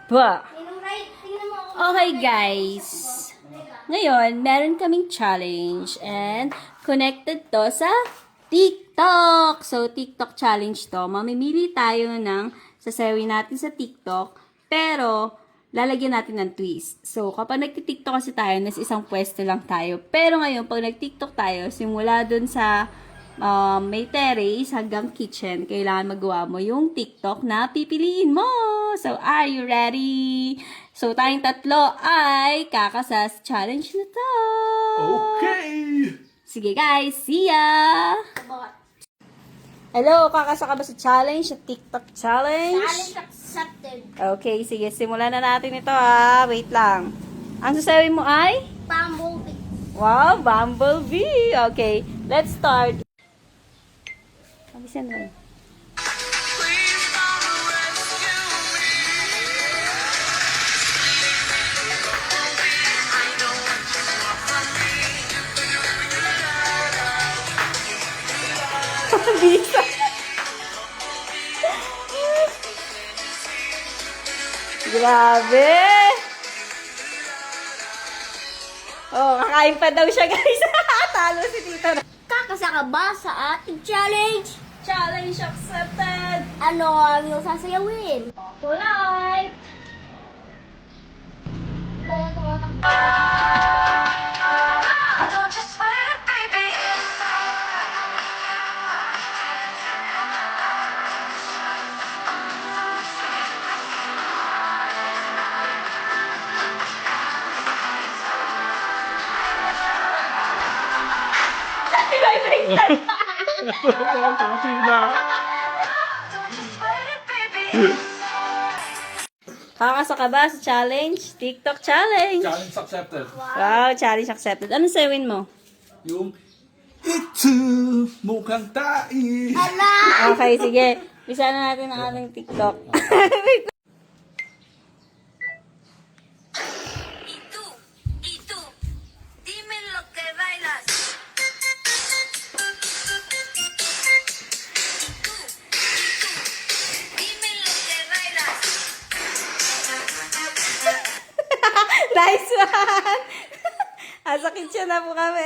Ba? Okay guys, ngayon meron kaming challenge and connected to sa TikTok. So TikTok challenge to. Mamimili tayo ng sasawin natin sa TikTok pero lalagyan natin ng twist. So kapag nagti-TikTok kasi tayo, nasa isang pwesto lang tayo. Pero ngayon pag nag-TikTok tayo, simula dun sa may terrace hanggang kitchen, kailangan magawa mo yung TikTok na pipiliin mo. So, are you ready? So, tayong tatlo ay kakasas challenge na to. Okay! Sige guys, see ya! Hello, kakasa ka ba sa challenge? Sa TikTok challenge? Challenge accepted. Okay, sige, simulan na natin ito ha. Wait lang. Ang sasawin mo ay? Bumblebee. Wow, Bumblebee! Okay, let's start. Abisan mo. Bisa. Grabe. Oh, kakain pa daw siya, guys. Talo si Tito. Kakasa ka ba sa ating challenge? Challenge accepted. Ano ang iyong sasayawin? Polite. Kakasa ka ba sa challenge? TikTok challenge. Challenge accepted. Wow, challenge accepted. Anong sawin mo? Yung Itu mukhang tai. Okay, sige. Bisa na natin ang ating TikTok. Itu, dime lo que bailas. Dime lo que bailas. Nice one! Asa kitchen na po kami.